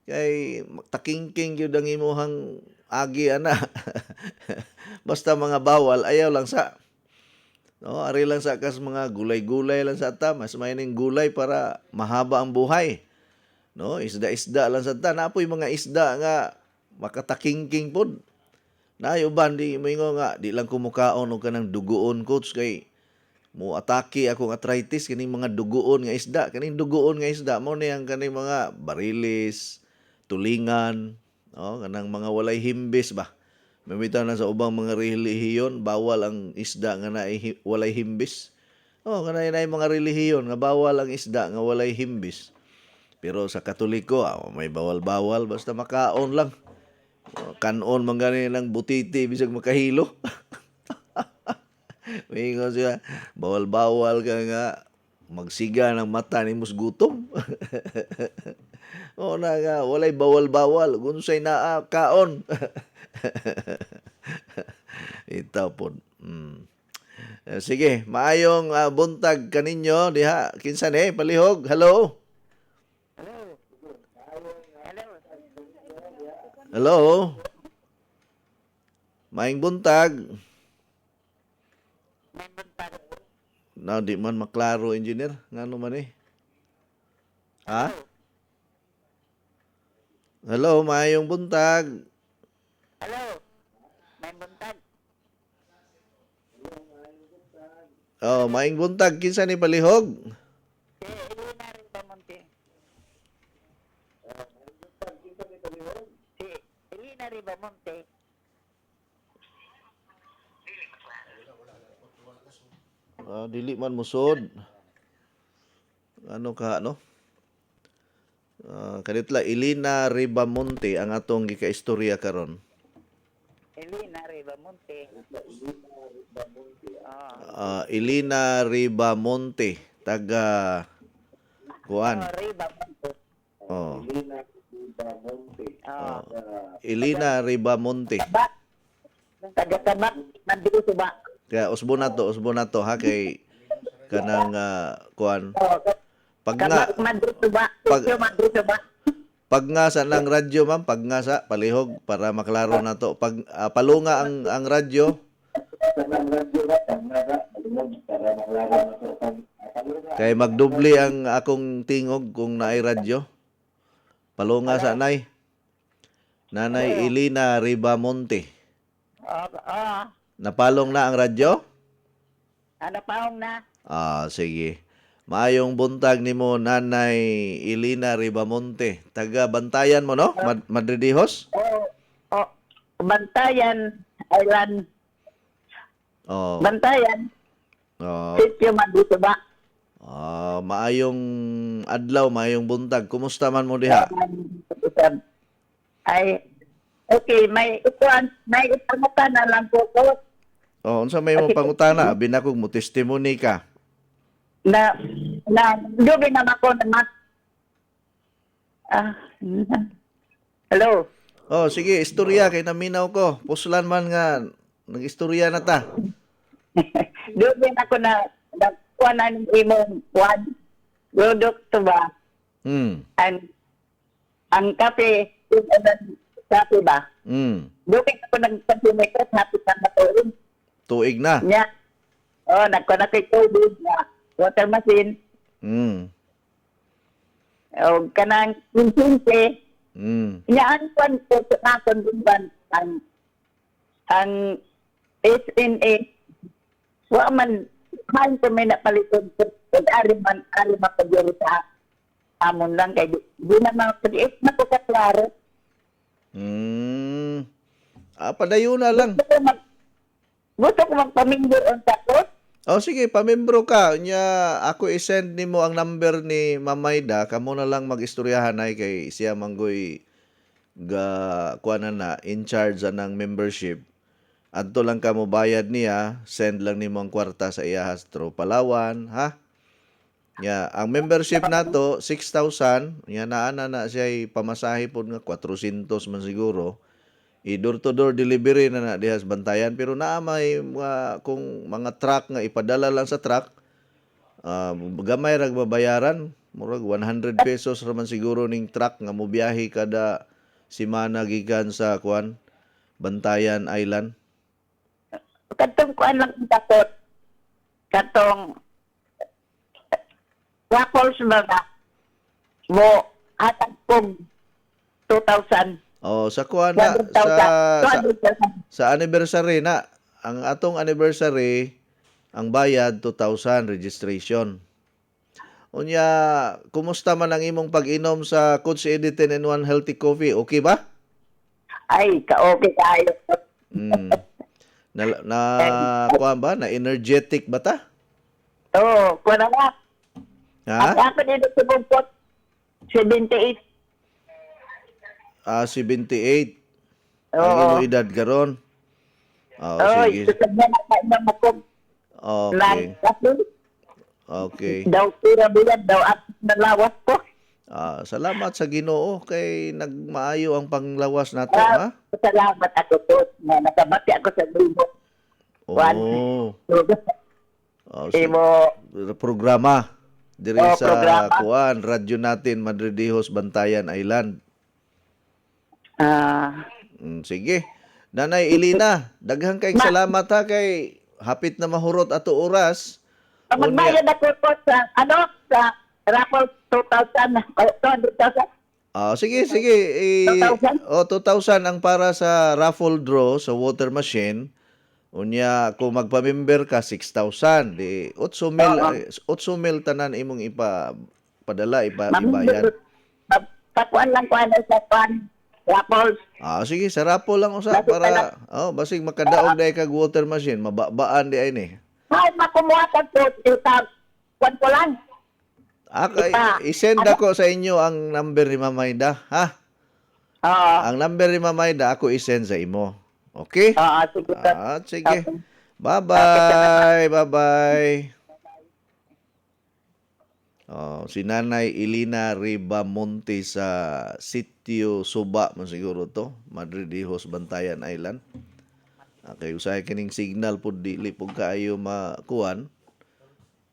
Kay takingking gyud ang imuhang agi ana. Basta mga bawal ayaw lang sa. No, ari lang sa kas mga gulay-gulay lang sa ta, mas may ning gulay para mahaba ang buhay. No, isda-isda lang sa ta, napoy mga isda nga makatakingking pod. Na uban di moingo nga di lang kumukaon og kanang duguon, Coach, kay mo atake akong arthritis kining mga duguon nga isda. Kining duguon nga isda mo ni ang kaning mga barilis, tulingan, Oh, kanang mga walay himbis ba. Mamita na sa ubang mga relihiyon, bawal ang isda nga walay himbis. Oh, kanay na mga relihiyon nga bawal ang isda nga walay himbis. Pero sa Katoliko, may bawal-bawal basta makaon lang. Oh, kanon man gani lang butiti bisag makahilo. Mingon siya, bawal-bawal ka nga magsiga ng mata ni musgutom. O na nga, walay bawal-bawal. Gunsay na kaon. Itapon. Sige, maayong buntag kaninyo. Diha, kinsa ni, palihog. Hello? Hello? Maayong buntag. Na di man maklaro, engineer. Ngano man eh? Ha? Hello, maayong buntag. Hello, may buntag. Oh, maayong buntag. Kinsa ni palihog? Si Elena Ribamonte. Si Elena Ribamonte. Dili man musod. Ano ka, no? Kanitla, Elena Ribamonte ang atong gikaistorya karon. Elena Ribamonte. Elena Ribamonte, taga Kuan. Ribamonte. Oh, Oh. Elena Ribamonte. Taga-tabak, nandito sa ba? Kaya usbo na to ha kay kanang Kuan. Oh, Pag nga nandito ba? Pag- Nandito ba? pag nga sa ng radyo ma'am, pag nga sa palihog para maklaro na to. Pag palunga ang radyo. Kay magdubli ang akong tingog kung naay radyo. Palunga sa nay. Nanay Elena Ribamonte. Napalong na ang radyo? Ano pa na? Sige. Maayong buntag nimo Nanay Elena Ribamonte. Taga Bantayan mo no? Madridihos? Oh, Bantayan Island. Oh. Bantayan. Oh. Sityo nandito ba? Maayong adlaw, maayong buntag. Kumusta man mo diha? Ay, okay, may ipangutan na lang po ko Unsa may mo pangutana? Abi na kog mo testimony ka. na dubi na ako na mat. Hello. Sige, istorya kay naminaw ko. Puslan man nga nag-istorya na ta. Dubi na ako na kuha na ng imong kuwan. Product to ba? Ang kape, kape ba? Dubi na ako nagpagsimikot, happy ka na to rin. Tuig na. Nya. Nagkuha na kay COVID na water machine. Kanang kinsinse. Nya, ang kwan ko sa nakon din ba ang SNA. Wa man man ko may napalitod ko. Ari man mapagyo sa amon lang kay di na mapag-is na ko kaklaro. Padayon na lang. Gusto ko magpaminggo ang tapos. Sige, pamembro ka. Nya, ako i-send nimo ang number ni Mamayda. Kamo na lang mag-istoryahan ay kay siya manggoy kuana na in charge ng membership. Adto lang ka mo bayad niya, send lang nimo ang kwarta sa iya Hastro Palawan, ha? Nya, ang membership nato 6,000. Nya na siya pamasahe pod nga 400 man siguro. Door to door delivery na dihas Bantayan, pero naa may kung mga truck nga ipadala lang sa truck, gamay rag babayaran, murag 100 pesos raman siguro ning truck nga mobiyahe kada semana gikan sa Bantayan Island. Katong kuan lang ang takot. Katong waffles ba mo hatag kong 2,000. Sa sa anniversary na, ang atong anniversary, ang bayad 2,000 registration. Unya, kumusta man ang imong pag-inom sa Coach Eddie 10-in-1 Healthy Coffee? Okay ba? Ay, ka-okay tayo. Mm. Na kuan ba na energetic ba ta? Oo, kuha na nga. Ha? At ako nito sa bungkot, 78. 78. Ang Oo. imo edad karon. Oh, Oo, sige. susagyan na kayo ng makog. Okay. Kasi, Okay. daw pira bilang, daw at nalawas ko. Salamat sa Ginoo kay nagmaayo ang panglawas nato, ha? Salamat ako po na nakabati ako sa grupo. Juan. Oh. Oh, Imo, programa diri Oh, sa programa. kuan radyo natin Madridejos Bantayan Island. Sige. Nanay Elina, daghang kayong salamat ha kay hapit na mahurot ato oras. magbayad ako po sa, sa raffle 2,000, 200,000. Sige. 2,000? 2,000 ang para sa raffle draw sa water machine. Unya, kung magpa-member ka, 6,000. Di, 8,000 tanan imong ipadala, ibayad. Pakuan lang ko ano sa raffles. Sige, sa raffle lang usa para, basig makadaog na kag water machine, mababaan di ay ni. Ay, makumuha ka po, kuwan ko lang. I-send ako sa inyo ang number ni Mamayda, ha? Oo. Ang number ni Mamayda, ako i-send sa imo. Okay? Sige. Sige. Bye-bye. Bye-bye. Si Nanay Elina Ribamonte sa Sitio Suba, man siguro to, Madridejos, Bantayan Island. Okay, usahay kining signal po dili po kaayo makuan.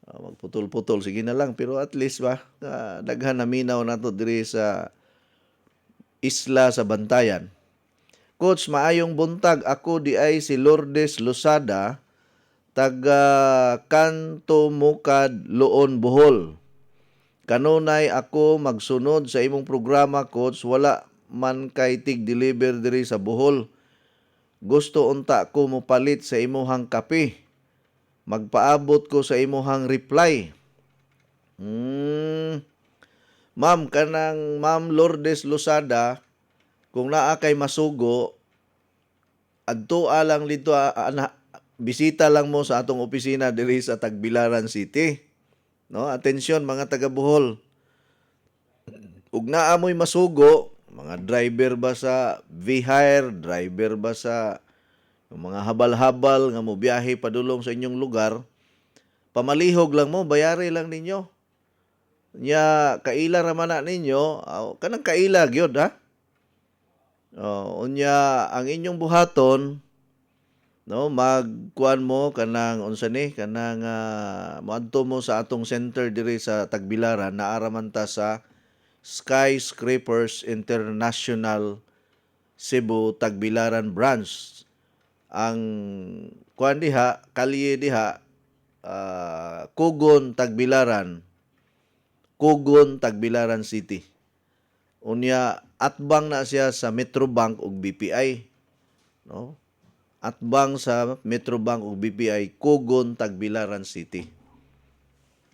Magputol-putol sige na lang pero at least ba daghan na minaw nato diri sa isla sa Bantayan. Coach, maayong buntag. Ako di ay si Lourdes Losada, taga Kanto Mukad, Loon, Bohol. Kanunay ako magsunod sa imong programa, Coach. Wala man kay tig-deliver diri sa Bohol. Gusto unta ko mopalit sa imuhang kape. Magpaabot ko sa imuhang reply. Ma'am, kanang Ma'am Lourdes Losada, kung naa kay masugo, adto lang dito, bisita lang mo sa atong opisina diri sa Tagbilaran City. No, atensyon mga taga Bohol. Ug naa mo'y masugo, mga driver ba sa V-Hire, driver ba sa mga habal-habal nga mo biyahe padulong sa inyong lugar, pamalihog lang mo, bayari lang ninyo. Nya kaila ra man na ninyo, kanang kaila gyud ha. Unya ang inyong buhaton, no, magkuan mo kanang unsa ni kanang moadto mo sa atong center diri sa Tagbilaran, naaraman ta sa Skyscrapers International Cebu Tagbilaran branch. Ang kuan diha, kalye diha, Kugon Tagbilaran City. Unya atbang na siya sa Metrobank ug BPI, no? Atbang sa Metrobank ug BPI, Kugon Tagbilaran City.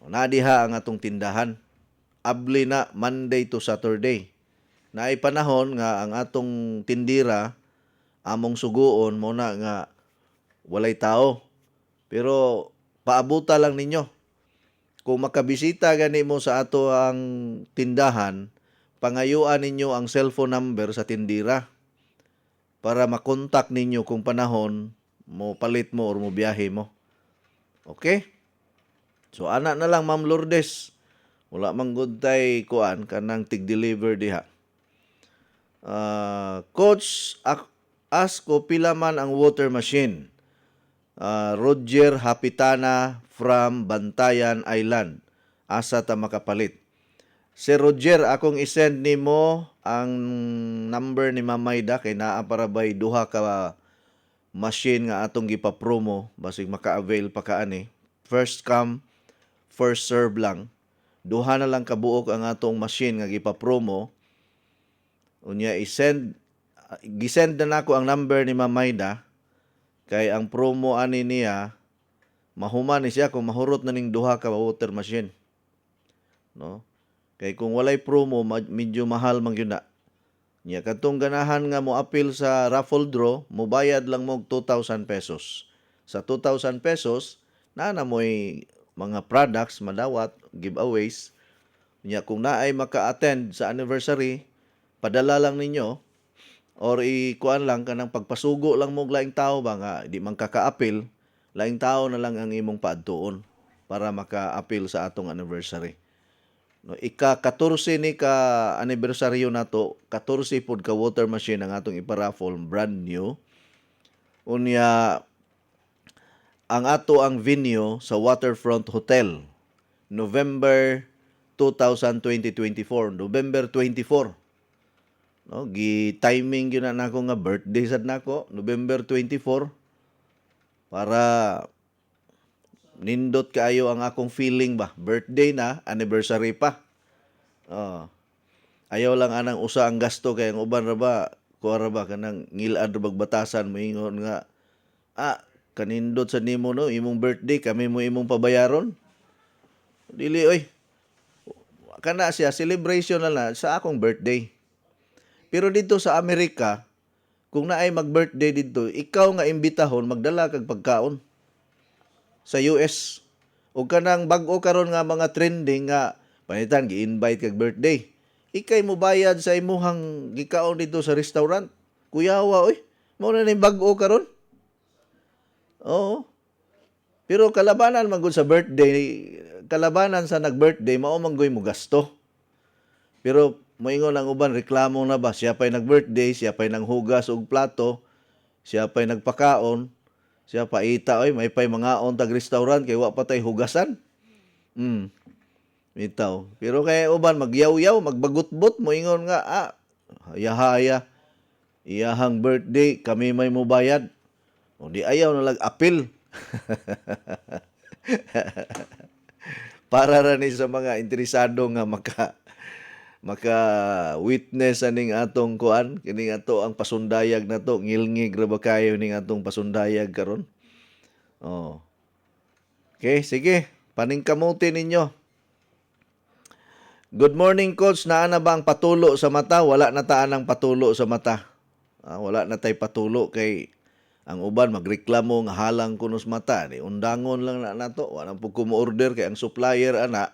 Na diha ang atong tindahan. Abli na Monday to Saturday. Naay panahon nga ang atong tindira among suguon mo na nga walay tao. Pero paabuta lang ninyo. Kung makabisita gani mo sa ato ang tindahan, pangayuan ninyo ang cellphone number sa tindira para makontak ninyo kung panahon mo palit mo or mo biyahe mo. Okay? So ana na lang Ma'am Lourdes. Wala man gud tay kuan kanang tig-deliver diha. Coach, ask ko pila man ang water machine. Roger Hapitana from Bantayan Island. Asa ta makapalit. Si Roger, akong isend nimo ang number ni Mamayda kay naa para bay duha ka machine nga atong gipa-promo basig maka-avail pa ka ani. First come, first serve lang. Duha na lang kabuok ang atong machine nga gipa-promo. Unya gisend na nako ang number ni Mamayda kay ang promo ani niya mahuman ni siya kung mahurot na ning duha ka water machine. No? Kay kung walay promo, medyo mahal man gyud na. Nya katong ganahan nga mo apil sa raffle draw, mobayad lang mo 2,000 pesos. Sa 2,000 pesos, na mo'y mga products madawat, giveaways. Nya kung naay maka-attend sa anniversary, padala lang ninyo or ikuan lang kanang pagpasugo lang mo og laing tao ba nga di man kaka-apil, laing tao na lang ang imong paadtuon para maka-apil sa atong anniversary. No, ika-14 ni ka anibersaryo nato, 14 pod ka water machine ang atong iparaffle, brand new. Unya ang ato ang venue sa Waterfront Hotel, November 2024, November 24. No, gi-timing gyud na nako nga birthday sad nako, November 24 para nindot kaayo ang akong feeling ba. Birthday na, anniversary pa. Ayaw lang anang usa ang gasto kay ang uban ra ba, kuha ra ba kanang ngilad ra batasan moingon nga kanindot sa nimo no imong birthday kami mo imong pabayaron. Dili oy. Kana siya celebration na sa akong birthday. Pero dito sa Amerika, kung naay mag-birthday dito, ikaw nga imbitahon magdala kag pagkaon sa US. O kanang bag-o karon nga mga trending nga panitan gi-invite kag birthday. Ikay mo bayad sa imuhang gikaon dito sa restaurant. Kuyawa oy, mao na ning bag-o karon. Oo. Pero kalabanan man gud sa birthday, kalabanan sa nag-birthday mao man mo gasto. Pero moingon ang uban reklamo na ba siya pa'y nag-birthday, siya pa'y nanghugas og plato, siya pa'y nagpakaon. Siya paita, oy, may pay mga on tag restaurant kay wa pa tay hugasan. Bitaw. Pero kay uban magyaw-yaw, magbagutbot mo ingon nga haya-haya. Iyahang birthday kami may mobayad. O di ayaw na apil. Para ra ni sa mga interesado nga maka witness aning atong kuan kining ato ang pasundayag nato ngilngig ra ba kayo ning atong pasundayag karon. Okay, sige, paningkamuti ninyo. Good morning coach, naa na ba ang patulo sa mata? Wala na taan ang patulo sa mata. Wala na tay patulo kay ang uban magreklamo nga halang kunos mata ni undangon lang na nato. Wala pud ko mo order kay ang supplier ana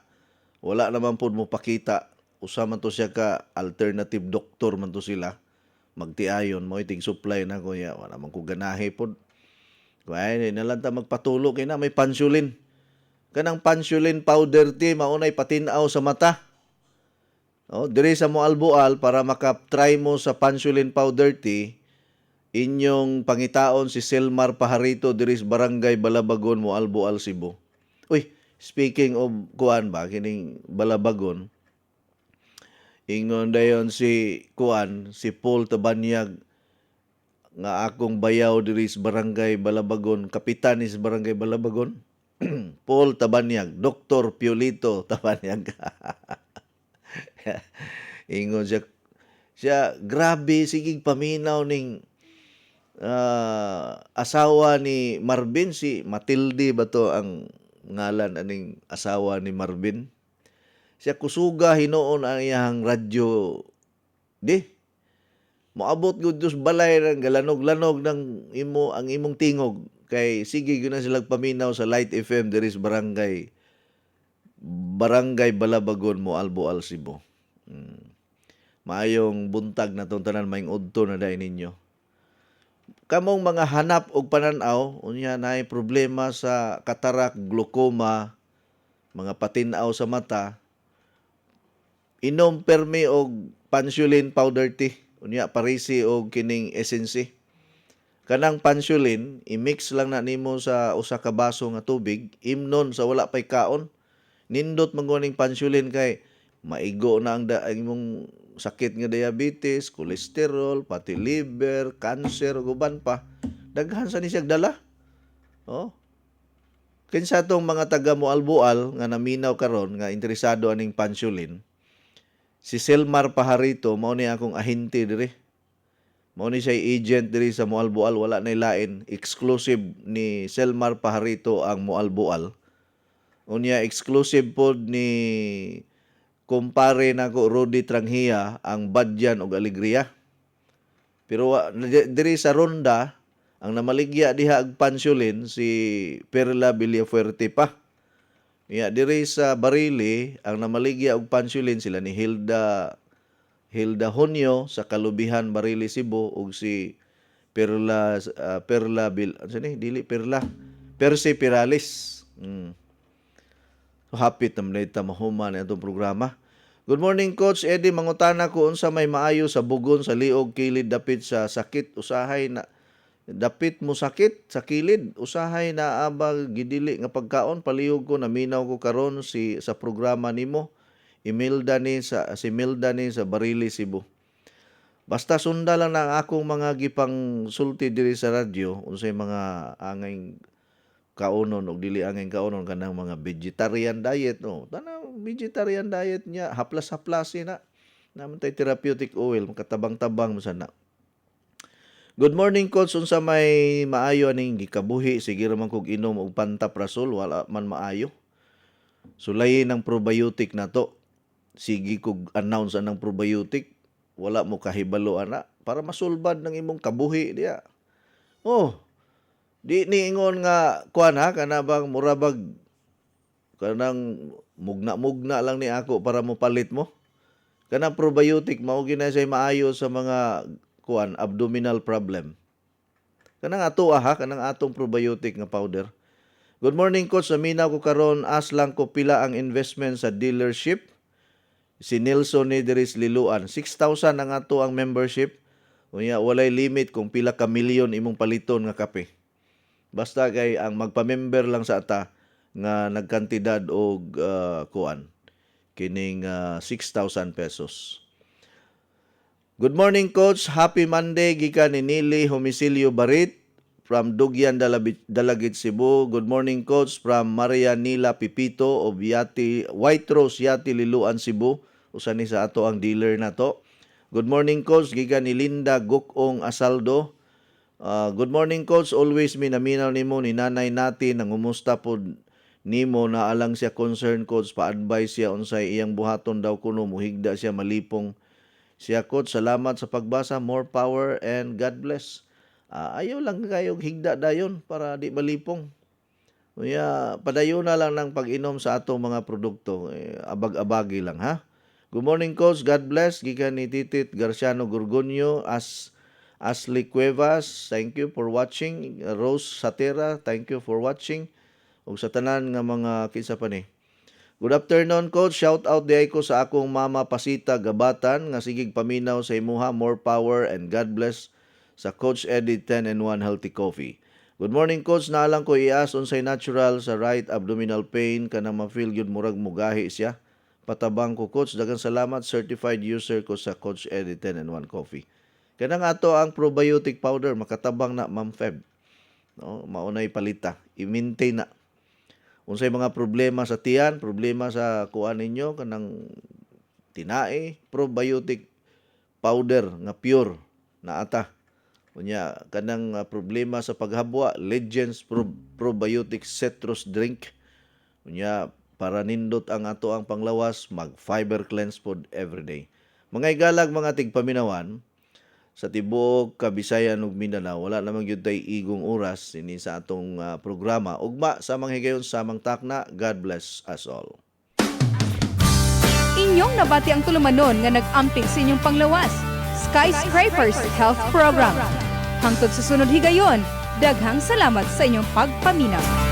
wala naman pud mo pakita. Usa man to siya ka alternative doctor man to sila magtiayon mo iting supply na ko ya wala man ko ganahe pod kay nalang ta magpatulo kay na may pansulin kanang pansulin powder ti maunay patin-aw sa mata diri sa Moalboal para maka-try mo sa pansulin powder ti inyong pangitaon si Selmar Pajarito diri sa Barangay Balabagon, Moalboal, Cebu. Uy, speaking of kuan ba kining Balabagon, ingon dayon si Paul Tabanyag nga akong bayaw diri sa Barangay Balabagon, kapitan ni sa Barangay Balabagon. Paul Tabanyag, Dr. Piolito Tabanyag. Ingon siya grabe sigig paminaw ning asawa ni Marvin, si Matilde ba to ang ngalan aning asawa ni Marvin. Siya kusuga hinuon ang iyang radyo. Moabot gud dos balay ng galanog-lanog ng ang imong tingog kay sige gyud na sila paminaw sa Light FM diri sa Barangay Balabagon, Moalboal, Cebu. Maayong buntag na tong tanan maing udto na dai ninyo. Kamong mga hanap og panan-aw unya naay problema sa katarak, glaucoma, mga patin-aw sa mata. Inom permi og pansulin powder tea unya parisi og kining essence. Kanang pansulin i-mix lang na nimo sa usa ka baso nga tubig, imnon sa wala pay kaon. Nindot manguning pansulin kay maigo na ang imong sakit nga diabetes, cholesterol, pati liver, cancer ug uban pa. Daghan sa ni siya dala. Kinsa tong mga taga Moalboal nga naminaw karon nga interesado aning pansulin. Si Selmar Pajarito, mao ni akong ahente diri. Mao ni siya agent diri sa Moalboal, wala na lain. Exclusive ni Selmar Pajarito ang Moalboal. Unya exclusive pod ni kumpare nako Rudy Tranghia ang Badyan og Alegria. Pero diri sa ronda, ang namaligya diha ag pansulin si Perla Villafuerte pa. Diri sa Barili, ang namaligya og pansulin sila ni Hilda Honyo sa Kalubihan, Barili, Cebu, ug si Percy Piralis. So, hapit na ita mahuman na itong programa. Good morning, Coach Eddie. Mangutana ko unsa may maayo sa bugon sa liog kilid dapit sa sakit usahay na dapit mo sakit sa kilid usahay na abag gidili nga pagkaon palihog ko naminaw ko karon sa programa nimo. Si Milda ni sa Barili, Cebu. Basta sunda lang na ang akong mga gipang sulti diri sa radyo unsay mga angay kaunon o dili angay kaunon kanang mga vegetarian diet. No? Tanang vegetarian diet niya, haplas-haplasin na. Naman tayo therapeutic oil, makatabang-tabang mo sana. Good morning, Coach. Unsa may maayo aning gikabuhi, sige raman kog inom og pantaprazole, wala man maayo. Sulayin ng probiotic na to. Sige kog announce anang probiotic, wala mo kahibalo ana para masulbad ng imong kabuhi diya. Oh, di niingon nga kuan ha kana bang murabag kanang mugna lang ni ako para mo palit mo. Kanang probiotic mao ginay say maayo sa mga kuan abdominal problem. Kanang ato kanang atong probiotic nga powder. Good morning, Coach. Naminaw ko karon aslang ko pila ang investment sa dealership. Si Nelson ni Diris Liluan. 6,000 ang ato ang membership. Unya walay limit kung pila ka milyon imong paliton nga kape. Basta kay ang magpa-member lang sa ata nga nagkantidad og kuan kining 6,000 pesos. Good morning, Coach. Happy Monday gikan ni Nili Homisilio Barit from Dugyan, Dalagit, Cebu. Good morning, Coach, from Maria Nila Pipito of White Rose, Yati, Liluan, Cebu. Usa ni sa ato ang dealer na to. Good morning, Coach, gikan ni Linda Gukong Asaldo. Good morning, Coach. Always minaminaw nimo ni nanay natin nang umusta po nimo na alang siya concern, Coach. Pa-advise siya unsay iyang buhaton daw kuno muhigda siya malipong siya, Coach. Salamat sa pagbasa. More power and God bless. Ayaw lang kayo higda dayon para di malipong. Kaya padayon na lang ng pag-inom sa atong mga produkto. Abag-abagi lang, ha? Good morning, Coach. God bless. Gikan ni Titit Garciano Gorgonio, Ashley Cuevas, thank you for watching. Rose Satera, thank you for watching. Ug sa tanan nga mga kinsa pa ni. Good afternoon, Coach. Shout out di ko sa akong mama Pasita Gabatan nga sigig paminaw sa imuha. More power and God bless sa Coach Eddie 10-in-1 Healthy Coffee. Good morning, Coach. Naalang ko ias unsay natural sa right abdominal pain kanang ma-feel gyud murag mugahi siya. Patabang ko, Coach. Daghang salamat. Certified user ko sa Coach Eddie 10-in-1 Coffee. Kanang ato ang probiotic powder makatabang na, Ma'am Feb. No, maunay palita. I-maintain na. Unsay mga problema sa tiyan, problema sa kuan ninyo kanang tinae, probiotic powder nga pure na ata. Unya kanang problema sa paghabwa, Legends probiotic citrus drink. Unya para nindot ang ato ang panglawas, mag-fiber cleanse food everyday. Mga igalag mga tigpaminawan, sa tibuok, Kabisayan ug Mindanao, wala namang yun tayo igong oras ini sa atong programa. Ugma sa mga higayon sa mga takna, God bless us all. Inyong nabati ang tulumanon nga nag-amping sa inyong panglawas. Skyscrapers Health Program. Hangtod sa sunod higayon, daghang salamat sa inyong pagpaminaw.